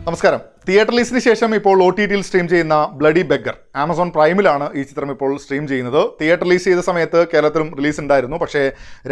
നമസ്കാരം. തിയേറ്റർ റിലീസിന് ശേഷം ഇപ്പോൾ OTT-യിൽ സ്ട്രീം ചെയ്യുന്ന ബ്ലഡി ബെഗർ ആമസോൺ പ്രൈമിലാണ് ഈ ചിത്രം ഇപ്പോൾ സ്ട്രീം ചെയ്യുന്നത്. തിയേറ്റർ റിലീസ് ചെയ്ത സമയത്ത് കേരളത്തിലും റിലീസ് ഉണ്ടായിരുന്നു. പക്ഷേ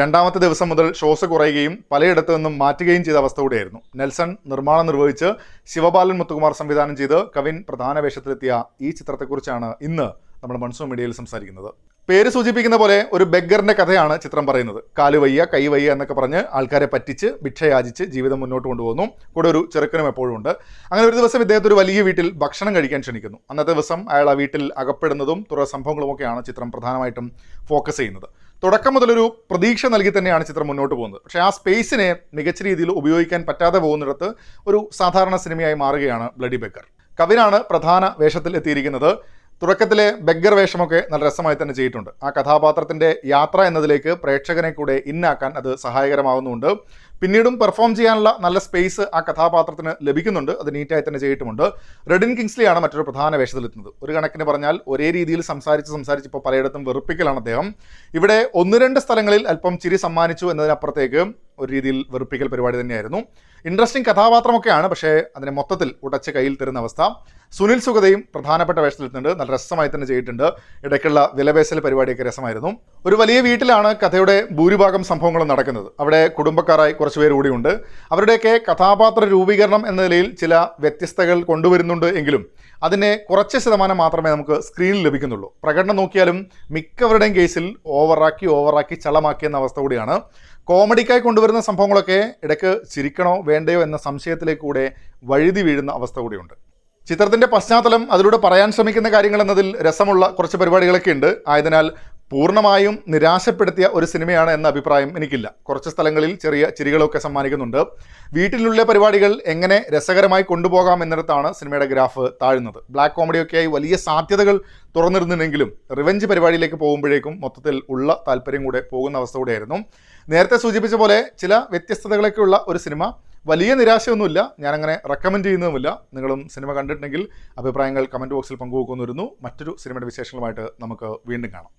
രണ്ടാമത്തെ ദിവസം മുതൽ ഷോസ് കുറയുകയും പലയിടത്തു നിന്നും മാറ്റുകയും ചെയ്ത അവസ്ഥ കൂടിയായിരുന്നു. നെൽസൺ നിർമ്മാണം നിർവഹിച്ച് ശിവപാലൻ മുത്തുകുമാർ സംവിധാനം ചെയ്ത് കവിൻ പ്രധാന വേഷത്തിലെത്തിയ ഈ ചിത്രത്തെക്കുറിച്ചാണ് ഇന്ന് നമ്മൾ മൺസൂൺ മീഡിയയിൽ സംസാരിക്കുന്നത്. പേര് സൂചിപ്പിക്കുന്ന പോലെ ഒരു ബെഗറിന്റെ കഥയാണ് ചിത്രം പറയുന്നത്. കാലുവയ്യ കൈവയ്യ എന്നൊക്കെ പറഞ്ഞ് ആൾക്കാരെ പറ്റിച്ച് ഭിക്ഷയാചിച്ച് ജീവിതം മുന്നോട്ട് കൊണ്ടുപോകുന്നു. കൂടെ ഒരു ചെറുക്കനും എപ്പോഴും ഉണ്ട്. അങ്ങനെ ഒരു ദിവസം ഇദ്ദേഹത്തെ ഒരു വലിയ വീട്ടിൽ ഭക്ഷണം കഴിക്കാൻ ക്ഷണിക്കുന്നു. അന്നത്തെ ദിവസം അയാൾ ആ വീട്ടിൽ അകപ്പെടുന്നതും തുടർ സംഭവങ്ങളുമൊക്കെയാണ് ചിത്രം പ്രധാനമായിട്ടും ഫോക്കസ് ചെയ്യുന്നത്. തുടക്കം മുതലൊരു പ്രതീക്ഷ നൽകി തന്നെയാണ് ചിത്രം മുന്നോട്ട് പോകുന്നത്. പക്ഷേ ആ സ്പേസിനെ മികച്ച രീതിയിൽ ഉപയോഗിക്കാൻ പറ്റാതെ പോകുന്നിടത്ത് ഒരു സാധാരണ സിനിമയായി മാറുകയാണ് ബ്ലഡി ബെഗർ. കവിനാണ് പ്രധാന വേഷത്തിൽ എത്തിയിരിക്കുന്നത്. തുടക്കത്തിലെ ബെഗർ വേഷമൊക്കെ നല്ല രസമായി തന്നെ ചെയ്തിട്ടുണ്ട്. ആ കഥാപാത്രത്തിൻ്റെ യാത്ര എന്നതിലേക്ക് പ്രേക്ഷകനെ കൂടെ ഇന്നാക്കാൻ അത് സഹായകരമാവുന്നുണ്ട്. പിന്നീടും പെർഫോം ചെയ്യാനുള്ള നല്ല സ്പേസ് ആ കഥാപാത്രത്തിന് ലഭിക്കുന്നുണ്ട്. അത് നീറ്റായി തന്നെ ചെയ്തിട്ടുമുണ്ട്. റെഡിൻ കിങ്സ്ലിയാണ് മറ്റൊരു പ്രധാന വേഷത്തിലെത്തുന്നത്. ഒരു കണക്കിന് പറഞ്ഞാൽ ഒരേ രീതിയിൽ സംസാരിച്ച് ഇപ്പോൾ പലയിടത്തും വെറുപ്പിക്കലാണ് അദ്ദേഹം. ഇവിടെ 1-2 സ്ഥലങ്ങളിൽ അല്പം ചിരി സമ്മാനിച്ചു എന്നതിനപ്പുറത്തേക്ക് ഒരു രീതിയിൽ വെറുപ്പിക്കൽ പരിപാടി തന്നെയായിരുന്നു. ഇൻട്രസ്റ്റിംഗ് കഥാപാത്രമൊക്കെയാണ്, പക്ഷേ അതിനെ മൊത്തത്തിൽ ഉടച്ച് കയ്യിൽ തരുന്ന അവസ്ഥ. സുനിൽ സുഗതയും പ്രധാനപ്പെട്ട വേഷത്തിലെത്തുന്നുണ്ട്. നല്ല രസമായി തന്നെ ചെയ്തിട്ടുണ്ട്. ഇടയ്ക്കുള്ള വിലപേശൽ പരിപാടിയൊക്കെ രസമായിരുന്നു. ഒരു വലിയ വീട്ടിലാണ് കഥയുടെ ഭൂരിഭാഗം സംഭവങ്ങളും നടക്കുന്നത്. അവിടെ കുടുംബക്കാരായി കുറച്ചുപേർ കൂടിയുണ്ട്. അവരുടെയൊക്കെ കഥാപാത്ര രൂപീകരണം എന്ന നിലയിൽ ചില വ്യത്യസ്തകൾ കൊണ്ടുവരുന്നുണ്ട് എങ്കിലും അതിനെ കുറച്ച് ശതമാനം മാത്രമേ നമുക്ക് സ്ക്രീനിൽ ലഭിക്കുന്നുള്ളൂ. പ്രകടനം നോക്കിയാലും മിക്കവരുടെയും കേസിൽ ഓവറാക്കി ചളമാക്കിയെന്ന അവസ്ഥ കൂടിയാണ്. കോമഡിക്കായി കൊണ്ടുവരുന്ന സംഭവങ്ങളൊക്കെ ഇടയ്ക്ക് ചിരിക്കണോ വേണ്ടയോ എന്ന സംശയത്തിലേക്ക് കൂടെ വഴുതി വീഴുന്ന അവസ്ഥ കൂടിയുണ്ട്. ചിത്രത്തിൻ്റെ പശ്ചാത്തലം, അതിലൂടെ പറയാൻ ശ്രമിക്കുന്ന കാര്യങ്ങൾ എന്നതിൽ രസമുള്ള കുറച്ച് പരിപാടികളൊക്കെ ഉണ്ട്. ആയതിനാൽ പൂർണ്ണമായും നിരാശപ്പെടുത്തിയ ഒരു സിനിമയാണ് എന്ന അഭിപ്രായം എനിക്കില്ല. കുറച്ച് സ്ഥലങ്ങളിൽ ചെറിയ ചിരികളൊക്കെ സമ്മാനിക്കുന്നുണ്ട്. വീട്ടിലുള്ള പരിപാടികൾ എങ്ങനെ രസകരമായി കൊണ്ടുപോകാം എന്നിടത്താണ് സിനിമയുടെ ഗ്രാഫ് താഴുന്നത്. ബ്ലാക്ക് കോമഡിയൊക്കെയായി വലിയ സാധ്യതകൾ തുറന്നിരുന്നുണ്ടെങ്കിലും റിവെഞ്ച് പരിപാടിയിലേക്ക് പോകുമ്പോഴേക്കും മൊത്തത്തിൽ ഉള്ള താല്പര്യം കൂടെ പോകുന്ന അവസ്ഥ കൂടെയായിരുന്നു. നേരത്തെ സൂചിപ്പിച്ച പോലെ ചില വ്യത്യസ്തതകളൊക്കെയുള്ള ഒരു സിനിമ. വലിയ നിരാശയൊന്നുമില്ല. ഞാനങ്ങനെ റെക്കമെൻഡ് ചെയ്യുന്നതുമില്ല. നിങ്ങളും സിനിമ കണ്ടിട്ടുണ്ടെങ്കിൽ അഭിപ്രായങ്ങൾ കമൻറ്റ് ബോക്സിൽ പങ്കുവെക്കുന്നു. മറ്റൊരു സിനിമയുടെ വിശേഷങ്ങളുമായിട്ട് നമുക്ക് വീണ്ടും കാണാം.